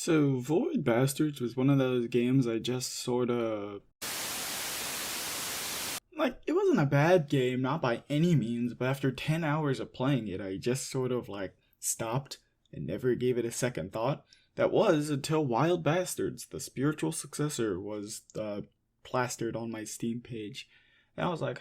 So, Void Bastards was one of those games I just it wasn't a bad game, not by any means, but after 10 hours of playing it, I just stopped and never gave it a second thought. That was until Wild Bastards, the spiritual successor, was plastered on my Steam page. And I was like,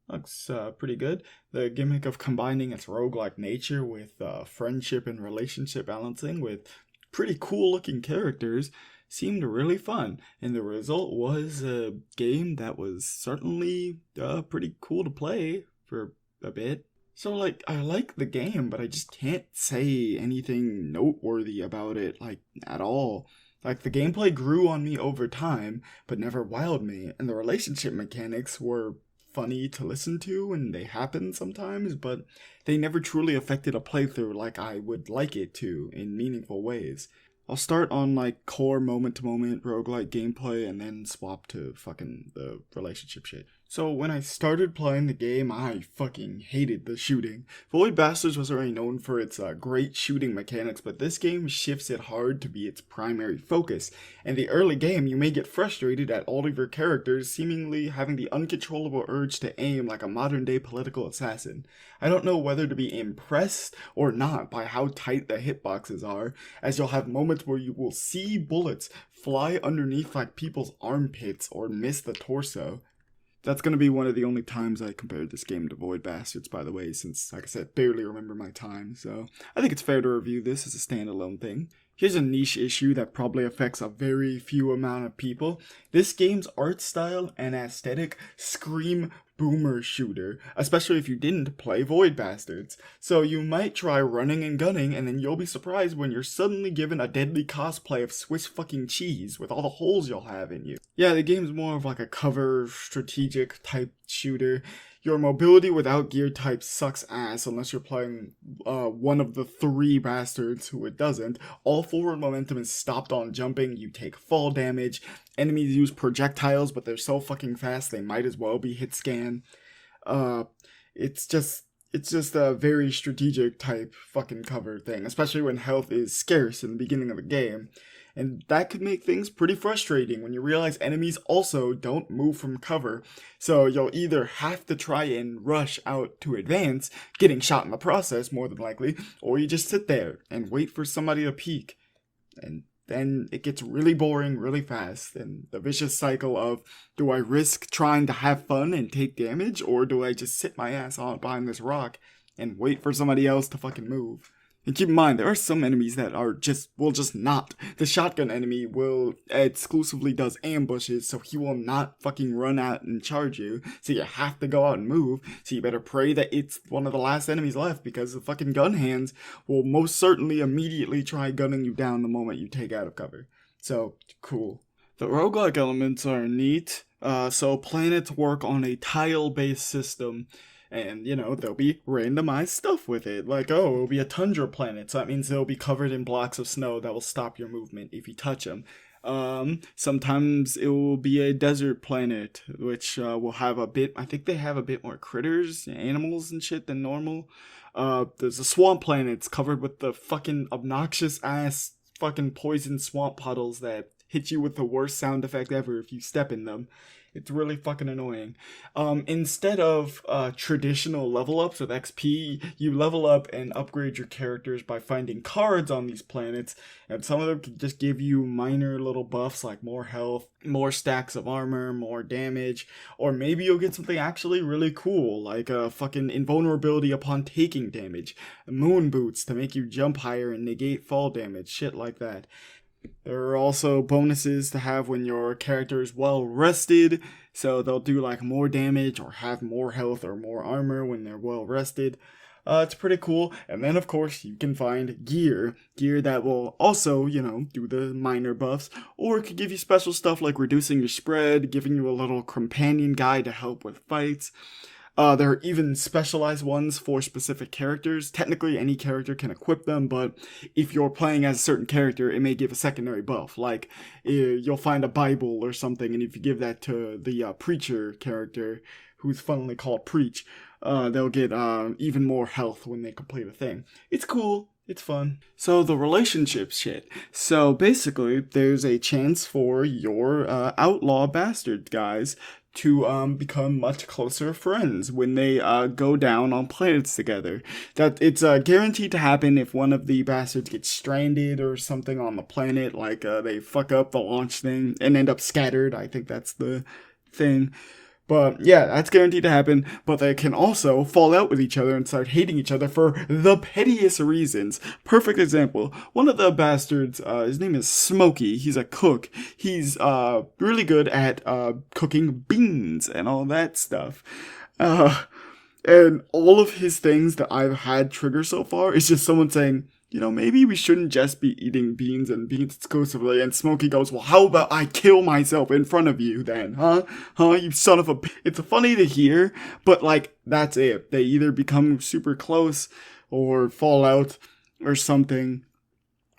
looks pretty good. The gimmick of combining its roguelike nature with friendship and relationship balancing with pretty cool looking characters seemed really fun, and the result was a game that was certainly pretty cool to play for a bit. So, I like the game, but I just can't say anything noteworthy about it, at all. The gameplay grew on me over time, but never wowed me, and the relationship mechanics were funny to listen to, and they happen sometimes, but they never truly affected a playthrough like I would like it to in meaningful ways. I'll start on core moment to moment roguelike gameplay and then swap to fucking the relationship shit. So when I started playing the game, I fucking hated the shooting. Void Bastards was already known for its great shooting mechanics, but this game shifts it hard to be its primary focus. In the early game, you may get frustrated at all of your characters seemingly having the uncontrollable urge to aim like a modern day political assassin. I don't know whether to be impressed or not by how tight the hitboxes are, as you'll have moments where you will see bullets fly underneath people's armpits or miss the torso. That's going to be one of the only times I compared this game to Void Bastards, by the way, since, like I said, barely remember my time, so I think it's fair to review this as a standalone thing. Here's a niche issue that probably affects a very few amount of people. This game's art style and aesthetic scream boomer shooter, especially if you didn't play Void Bastards. So you might try running and gunning, and then you'll be surprised when you're suddenly given a deadly cosplay of Swiss fucking cheese with all the holes you'll have in you. Yeah, the game's more of a cover strategic type shooter. Your mobility without gear type sucks ass unless you're playing one of the three bastards who it doesn't. All forward momentum is stopped on jumping, you take fall damage. Enemies use projectiles, but they're so fucking fast they might as well be hit scan. It's just a very strategic type fucking cover thing, especially when health is scarce in the beginning of the game. And that could make things pretty frustrating when you realize enemies also don't move from cover. So you'll either have to try and rush out to advance, getting shot in the process more than likely, or you just sit there and wait for somebody to peek. And then it gets really boring really fast, and the vicious cycle of, do I risk trying to have fun and take damage, or do I just sit my ass on behind this rock and wait for somebody else to fucking move? And keep in mind, there are some enemies that will just not. The shotgun enemy exclusively does ambushes, so he will not fucking run out and charge you. So you have to go out and move. So you better pray that it's one of the last enemies left, because the fucking gun hands will most certainly immediately try gunning you down the moment you take out of cover. So, cool. The roguelike elements are neat. So planets work on a tile-based system. And, there'll be randomized stuff with it. It'll be a tundra planet, so that means they'll be covered in blocks of snow that will stop your movement if you touch them. Sometimes it will be a desert planet, which will have I think they have a bit more critters, animals and shit than normal. There's a swamp planet. It's covered with the fucking obnoxious ass fucking poison swamp puddles that hit you with the worst sound effect ever if you step in them. It's really fucking annoying. Instead of traditional level ups with XP, you level up and upgrade your characters by finding cards on these planets, and some of them can just give you minor little buffs like more health, more stacks of armor, more damage, or maybe you'll get something actually really cool, like a fucking invulnerability upon taking damage, moon boots to make you jump higher and negate fall damage, shit like that. There are also bonuses to have when your character is well rested, so they'll do more damage or have more health or more armor when they're well rested. It's pretty cool. And then of course you can find gear that will also, do the minor buffs, or it could give you special stuff like reducing your spread, giving you a little companion guide to help with fights. There are even specialized ones for specific characters. Technically, any character can equip them, but if you're playing as a certain character, it may give a secondary buff. You'll find a Bible or something, and if you give that to the preacher character, who's funnily called Preach, they'll get even more health when they complete a thing. It's cool. It's fun. So the relationship shit. So basically, there's a chance for your outlaw bastard guys to become much closer friends when they go down on planets together. That it's guaranteed to happen if one of the bastards gets stranded or something on the planet, like they fuck up the launch thing and end up scattered. I think that's the thing. But yeah, that's guaranteed to happen. But they can also fall out with each other and start hating each other for the pettiest reasons. Perfect example. One of the bastards, his name is Smokey. He's a cook. He's really good at cooking beans and all that stuff. And all of his things that I've had trigger so far is just someone saying, you know, maybe we shouldn't just be eating beans and beans exclusively. And Smokey goes, well, how about I kill myself in front of you then, huh? Huh, you son of a... It's funny to hear, but, like, that's it. They either become super close or fall out or something.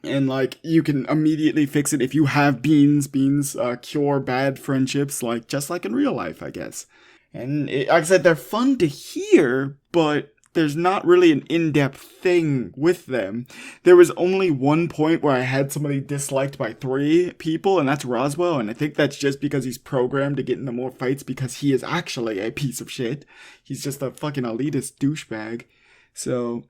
And, like, you can immediately fix it if you have beans. Beans cure bad friendships, like, just like in real life, I guess. And, like I said, they're fun to hear, but there's not really an in-depth thing with them. There was only one point where I had somebody disliked by 3 people, and that's Roswell, and I think that's just because he's programmed to get into more fights because he is actually a piece of shit. He's just a fucking elitist douchebag. So,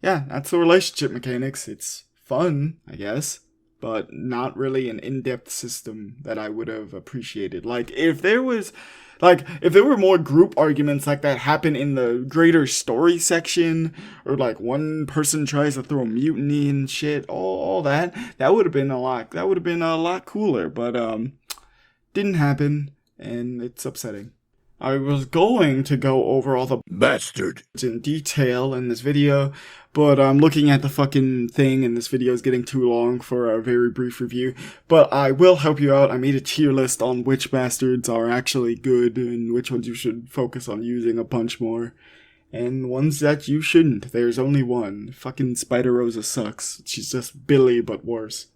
yeah, that's the relationship mechanics. It's fun, I guess, but not really an in-depth system that I would have appreciated. Like, if there were more group arguments like that happen in the greater story section, or like one person tries to throw a mutiny and shit, all that would have been a lot cooler, but didn't happen, and it's upsetting. I was going to go over all the bastard in detail in this video, but I'm looking at the fucking thing and this video is getting too long for a very brief review. But I will help you out. I made a tier list on which bastards are actually good and which ones you should focus on using a bunch more. And ones that you shouldn't. There's only one. Fucking Spider Rosa sucks. She's just Billy, but worse.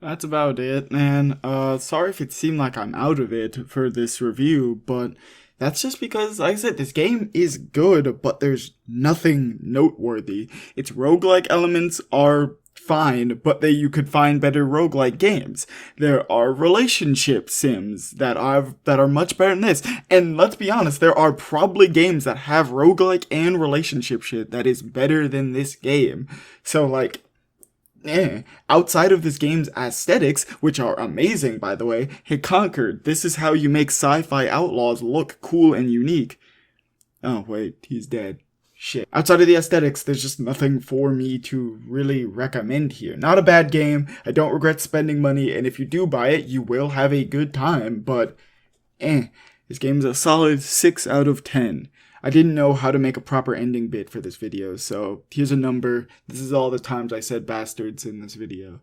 That's about it, man. Sorry if it seemed like I'm out of it for this review, but that's just because, like I said, this game is good, but there's nothing noteworthy. Its roguelike elements are fine, but you could find better roguelike games. There are relationship sims that are much better than this. And let's be honest, there are probably games that have roguelike and relationship shit that is better than this game. So, like, outside of this game's aesthetics, which are amazing, by the way, it conquered. This is how you make sci-fi outlaws look cool and unique. Oh, wait, he's dead. Shit. Outside of the aesthetics, there's just nothing for me to really recommend here. Not a bad game. I don't regret spending money, and if you do buy it, you will have a good time, but this game's a solid 6 out of 10. I didn't know how to make a proper ending bit for this video, so here's a number. This is all the times I said bastards in this video.